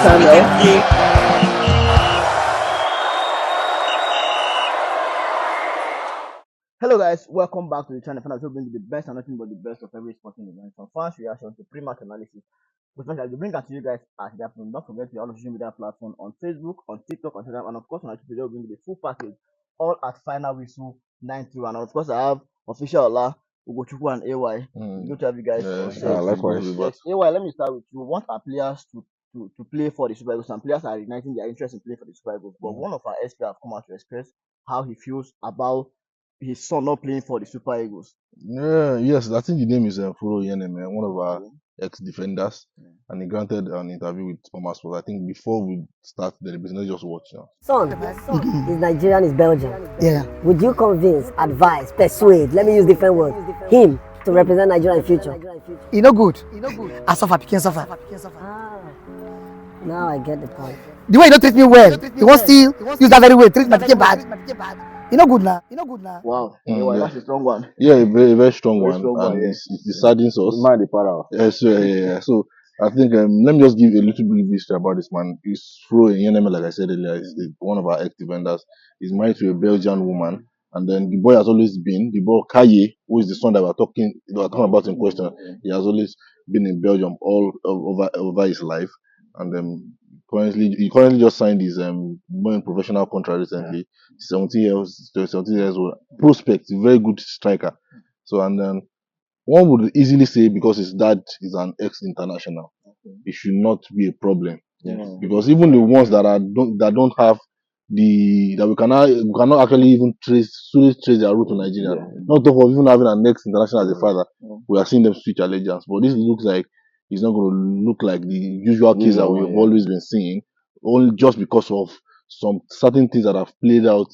channel. Hello guys, welcome back to the channel. Finally, bring you the best and nothing but the best of every sporting event, from fans reaction to pre-match analysis. Which I will bring that to you guys as that. Don't forget to all of social media platforms on Facebook, on TikTok, on Instagram, and of course on YouTube. Will bring you the full package, all at Final Whistle 921. And of course, I have official Allah, Ugochukwu, and AY. Good to have you guys. Likewise. Yes. AY, let me start with you. We want our players to play for the Super Eagles. Some players are igniting their interest in playing for the Super Eagles, but one of our SP have come out to express how he feels about his son not playing for the Super Eagles. Yes, I think the name is Furo Yeneme, one of our ex-defenders, and he granted an interview with Thomas Sport. I think before we start the business, just watch now. Son is Nigerian, is Belgian. Yeah. Would you convince, advise, persuade, let me use different words, him to represent Nigeria in future? You know good. I suffer, Pikin suffer. Now I get the point. The way you don't treat me well, you won't still use that very way, treat my Pikin bad. You know good now. Wow. That's a strong one. Yeah, a very, very strong Very one. strong one, And yeah. it saddens us. Man, the power. Yeah. So I think let me just give a little bit of history about this man. He's Furo Yeneme, like I said earlier, is one of our ex-defenders. He's married to a Belgian woman. And then the boy has always been, the boy Kaye, who is the son that we're talking about in question, he has always been in Belgium all over his life. And he currently just signed his professional contract recently. 17 years old, prospect, very good striker. So and then one would easily say because his dad is an ex-international, it should not be a problem. Because even the ones that don't have that we cannot actually even trace their route to Nigeria. Not talk of even having an ex-international as a father. We are seeing them switch allegiance, but this looks like it's not going to look like the usual case that we've always been seeing, only just because of some certain things that have played out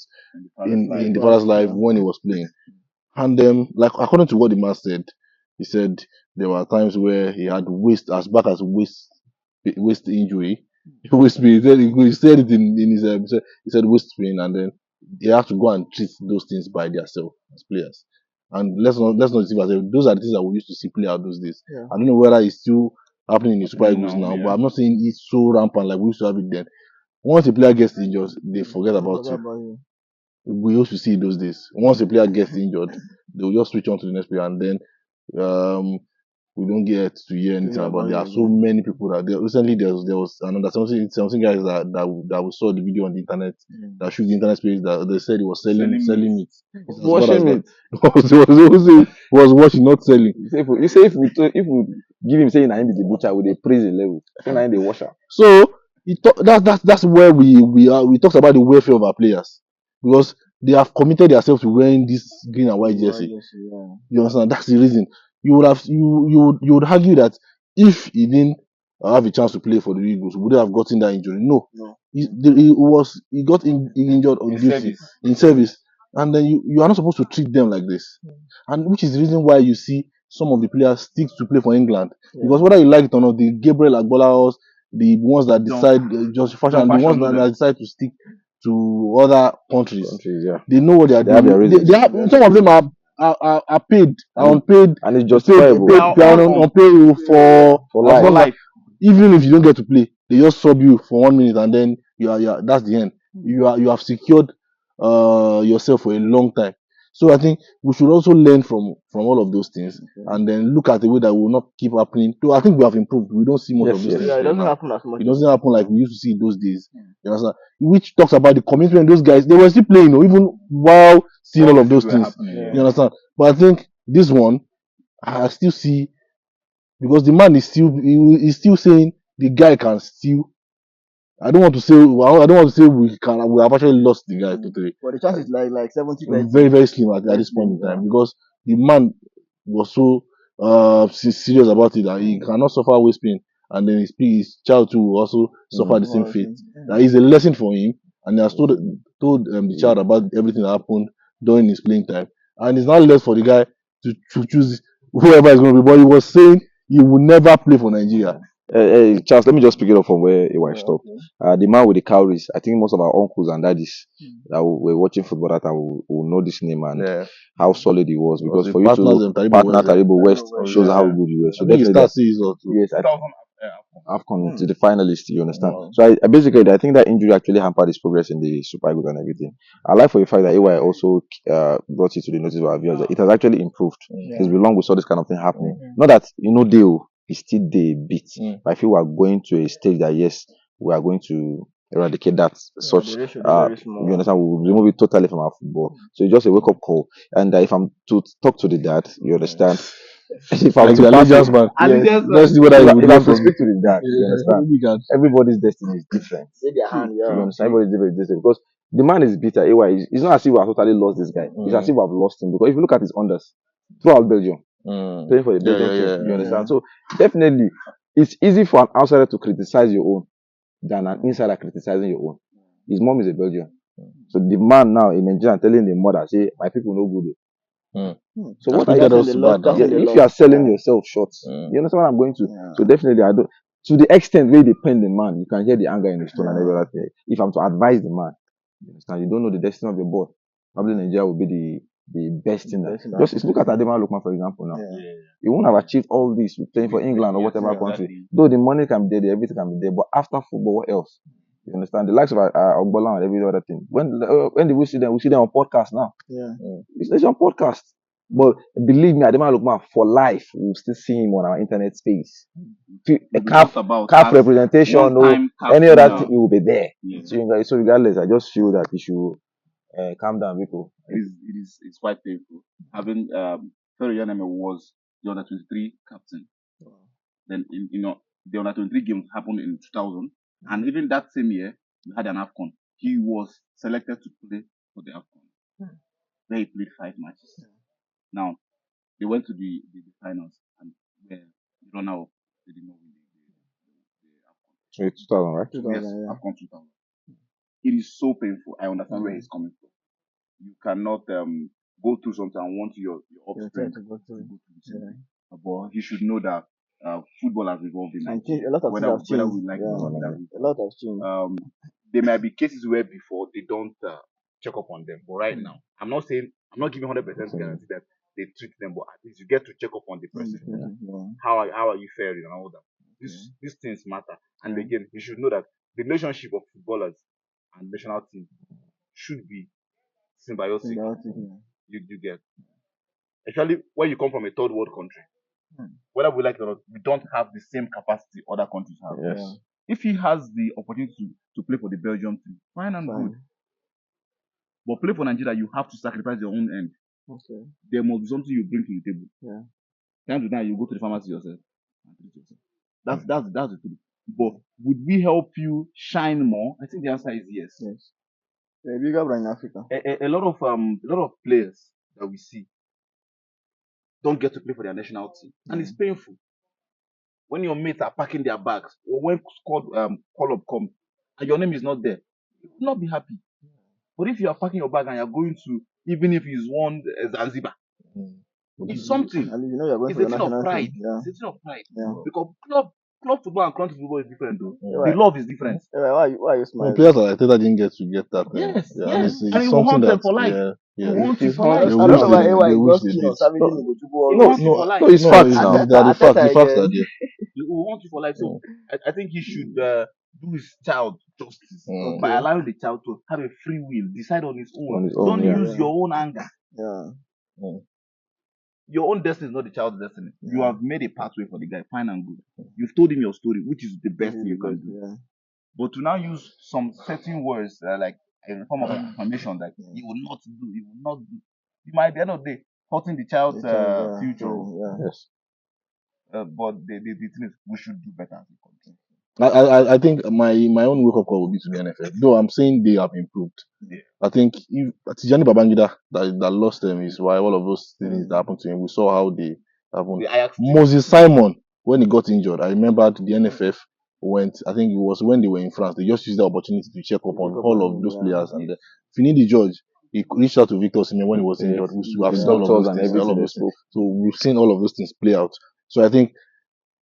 in the father's life when he was playing. And like according to what the man said, he said there were times where he had waist injury. Waist pain. He said it in his he said waist pain, and then they have to go and treat those things by themselves as players. And let's not deceive ourselves. Those are the things that we used to see play out those days. I don't know whether it's still happening in the Super Eagles now, but I'm not saying it's so rampant like we used to have it then. Once a player gets injured, they forget about you. We used to see it those days. Once a player gets injured, they'll just switch on to the next player, and then we don't get to hear anything about. There are so many people that recently there was another something guys that we saw the video on the internet that showed the internet page that they said he was selling meat. Washing meat. was washing, not selling. You say if we give him saying I am the butcher with a praise level, I think I am the washer. So that's where we talked about the welfare of our players, because they have committed themselves to wearing this green and white jersey. You understand? That's the reason. You would argue that if he didn't have a chance to play for the Eagles, would he have gotten that injury? No. He got injured on duty in service, and then you are not supposed to treat them like this. And which is the reason why you see some of the players stick to play for England, because whether you like it or not, the Gabriel Agbolas, the ones that decide just fashion, the ones that decide to stick to other countries, they know what they are doing. Some of them are paid, are unpaid, and it's justifiable. Unpaid for life. Even if you don't get to play, they just sub you for 1 minute, and then you are that's the end. You have secured yourself for a long time. So I think we should also learn from all of those things, and then look at the way that will not keep happening. So I think we have improved. We don't see much of those things. It doesn't happen as much. It doesn't happen like we used to see those days. You understand? Which talks about the commitment. Those guys, they were still playing, even while seeing all of those things. You understand? But I think this one, I still see, because the man is still saying the guy can still. I don't want to say we have actually lost the guy totally. But the chance is like 70%. Very, very slim at this point in time, because the man was so serious about it that he cannot suffer waist pain, and then his child too will also suffer the same fate. That is a lesson for him, and he has told the child about everything that happened during his playing time, and it's not left for the guy to choose whoever is going to be. But he was saying he will never play for Nigeria. Charles, let me just pick it up from where AY stopped. The man with the cowries, I think most of our uncles and daddies that were watching football that time will know this name and how solid he was. Because for you to partner Taribo West shows how good he was. So I think definitely, yes, AFCON to the finalists. You understand? Wow. So I basically I think that injury actually hampered his progress in the Super Eagles and everything. I like for the fact that AY also brought it to the notice of our viewers that it has actually improved. It's been long we saw this kind of thing happening. Not that deal is still the beat, but I feel we are going to a stage that yes, we are going to eradicate that such. The ratio is very small. You understand? We will remove it totally from our football. So it's just a wake up call. And if I'm to talk to the dad, you understand? If I'm Like to the pass allegiance it- man. Yes. Let's see whether if you I- will if go I'm to from speak to the dad, you understand? we can. Everybody's destiny is different. Take their hand, You yeah. understand? Everybody's different because the man is bitter. AY, it's not as if we have totally lost this guy. It's as if we have lost him because if you look at his unders throughout Belgium, playing for the Belgium team, you understand? So definitely, it's easy for an outsider to criticize your own than an insider criticizing your own. His mom is a Belgian, so the man now in Nigeria telling the mother, "Say my people no good." So what are Africa you? does bad now. Yeah, if you are selling yourself short, you understand what I'm going to. Yeah. So definitely, I don't. To the extent where they pain the man, you can hear the anger in his tone and every other thing. If I'm to advise the man, you understand, you don't know the destiny of your boy. Probably Nigeria will be the best thing. Just look at Ademola Lookman, for example. Now, he won't have achieved all this with playing for England or whatever country. Though the money can be there, everything can be there, but after football, what else? You understand? The likes of Ogbola and every other thing. When did we see them? We see them on podcast now. Yeah. It's on podcast. But believe me, Ademola Lookman for life, we'll still see him on our internet space. A calf representation, or any other thing, he will be there. Yeah. So regardless, I just feel that he should calm down, people. It's quite painful. Having Ferry Yaneme was the under 23 captain. Then the under 23 games happened in 2000, and even that same year we had an AFCON. He was selected to play for the AFCON, where he played 5 matches. Now they went to the finals, and the runner up they did not win the AFCON. 2000, right? 2000, Yes, yeah. AFCON 2000. It is so painful. I understand where he's coming from. You cannot go through something and want your offspring to go through. the same thing. But he should know that football has evolved in And Nigeria. a lot of things have Whether changed. we like it or not. A lot has changed. There might be cases where before they don't check up on them, but right now, I'm not giving 100% guarantee that they treat them, but at least you get to check up on the person. How are you faring and all that? These things matter. And again, you should know that the relationship of footballers and national team should be symbiotic. You get, especially when you come from a third world country. Whether we like it or not, we don't have the same capacity other countries have. Yes. If he has the opportunity to play for the Belgium team, fine and good. But play for Nigeria, you have to sacrifice your own end. Okay. There must be something you bring to the table. Yeah. Time to time, you go to the pharmacy yourself. That's the truth. But would we help you shine more? I think the answer is yes. Yes. A bigger brand in Africa. A lot of players that we see don't get to play for their national team, and it's painful. When your mates are packing their bags, or when squad call up comes, and your name is not there, you will not be happy. But if you are packing your bag and you are going to, even if it's one Zanzibar, it's something. And you know you're going It's for a the thing of national pride. team. Yeah. It's a thing of pride. Yeah. Because club football and country football is different, though. Yeah. The love is different. Why are you No, smiling? players like Arteta didn't get to get that. Yes, yeah, yes. It's And he will something hunt them that for life. yeah. He wants It's you for life. I They don't wish know why they- AY they is wish just they keen on did. savaging He Ogochukwu. wants you for life. No, it's No, facts it's, now. the facts. The Arteta facts again. are there. He will want you for life. So I think he should do his child justice by Okay. allowing the child to have a free will, decide on his own. On his own, Don't yeah. use your own anger. Yeah. Your own destiny is not the child's destiny. You have made a pathway for the guy, fine and good. You've told him your story, which is the best thing you can do. Yeah. But to now use some certain words like in form of information that he will not do, you might at the end of the day hurting the child's future. Yeah. Yes. But the thing is, we should do better as a country. I think my own wake up call will be to the NFF. Though I'm saying they have improved. Yeah. I think if Tijani Babangida that lost them is why all of those things that happened to him. We saw how they happened. The Ajax team. Moses Simon, when he got injured, I remember the NFF went. I think it was when they were in France. They just used the opportunity to check up on all of those players. And Finidi George, he reached out to Victor Osimhen when he was injured. We have seen all of Doctors those and things. All everything of they those things. spoke. So we've seen all of those things play out. So I think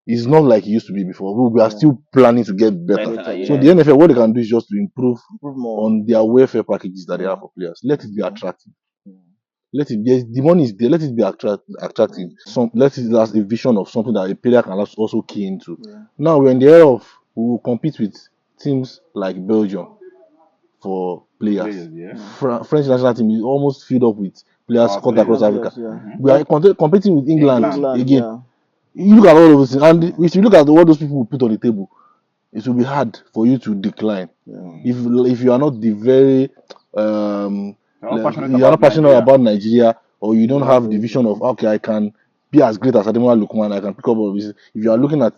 it's not like it used to be before. We are still planning to get better. So the NFL, what they can do is just to improve Improve more. on their welfare packages that they have for players. Let it be attractive. Let it be, the money is there. Let it be attractive. Let it as a vision of something that a player can also key into. Yeah. Now we're in the era of we will compete with teams like Belgium for players. Yeah. French national team is almost filled up with players Our cut across players. Africa. Yeah. We are competing with England again. Yeah. You look at all of those things, and if you look at what those people put on the table, it will be hard for you to decline if you are not the very you are not passionate about Nigeria, or you don't have the vision of okay, I can be as great as Ademola Lookman, I can pick up all of this. If you are looking at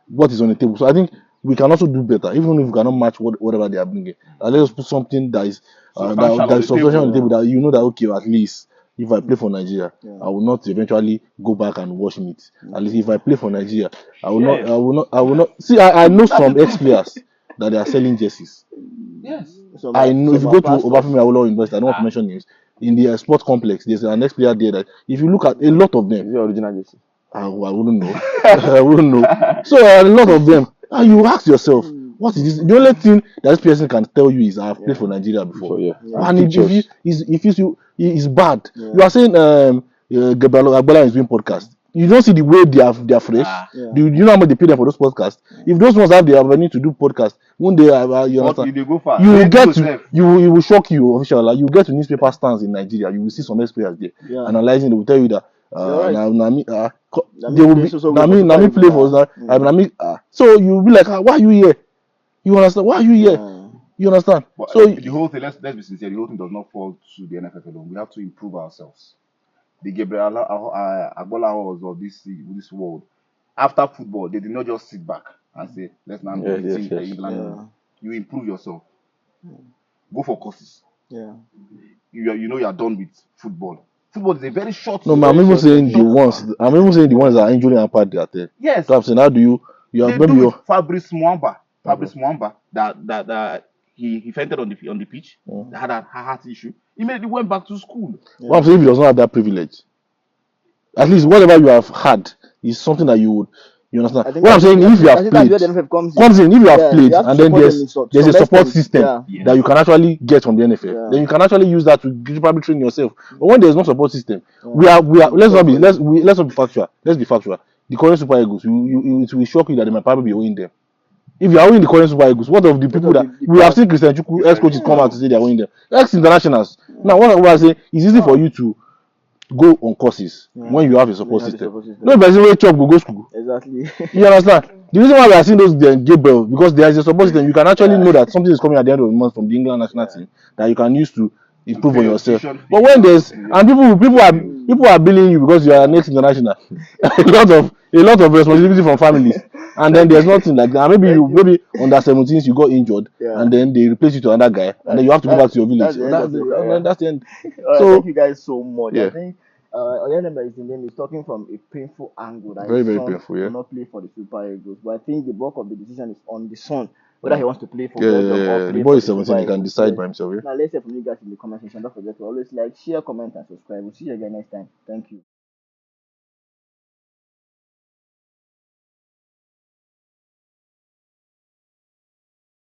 what is on the table, so I think we can also do better, even if we cannot match whatever they are bringing. Let us put something that is that is substantial on the table, that you know that okay, at least if I play for Nigeria, I will not eventually go back and watch meat. At least if I play for Nigeria, I will not see. I know some ex-players that they are selling jerseys. Yes. I know if you go to Obafemi Awolowo University, I don't want to mention names. In the sports complex, there's an ex-player there that if you look at a lot of them, Is it original jersey? I wouldn't know. I wouldn't know. So a lot of them, and you ask yourself, what is this? The only thing that this person can tell you is I've played for Nigeria before. And if he's bad. You are saying Gabriel Agbala is doing podcast. You don't see the way they are fresh. Do you know how much they pay them for those podcasts? If those ones have the ability to do podcast, one day you understand, you will get to you will shock you official. Like, you get to newspaper stands in Nigeria, you will see some players there analyzing. They will tell you that they will be Nami play for that. So you will be like, why are you here? You understand? Why are you here? You understand? But So the whole thing, let's be sincere, the whole thing does not fall to the NFF alone. We have to improve ourselves. The Gabriel Agbola's of this world, after football, they did not just sit back and say, let's now be beating England. You improve yourself. Go for courses. You are done with football. Football is a very short. No, I'm even saying the ones. I'm even saying the ones that are injury hampered. They are there. Yes. So I'm saying, how do you have maybe your Fabrice Mwamba. That he fainted on the pitch. That had a heart issue. He immediately went back to school. What I'm saying, if he does not have that privilege, at least whatever you have had is something that you would. You understand? What I'm saying, if you have played, if you have played, and then there's a support system that you can actually get from the NFL, then you can actually use that to probably train yourself. But when there's no support system, we are let's not be factual. Let's be factual. The current Super Eagles, it will shock you that they might probably be owing them. If you are owing the current Super Eagles, what of the people that we have seen Christian Chukwu ex-coaches come out to say they are owing them? Ex-internationals. Now, what I say, it's easy for you to go on courses when you have a support system. No person wey chop go school. Exactly. You understand? The reason why we are seeing those Gabriel, because there is a support system. You can actually know that something is coming at the end of the month from the England national team that you can use to improve on yourself. But when there's and people are billing you because you are an ex-international, a lot of responsibility from families, and then there's nothing like that. Maybe under 17s you got injured, and then they replace you to another guy, and then you have to go back to your village. That's the end. So thank you guys so much. I think Oyenemba is the name is talking from a painful angle. That Very, his very son painful, will not play for the Super Eagles, but I think the bulk of the decision is on the son, whether he wants to play for Belgium or play The boy for is the 17, Super he can Eagles. decide by himself. Now let's hear from you guys in the comment section. Don't forget to always like, share, comment, and subscribe. We'll see you again next time. Thank you.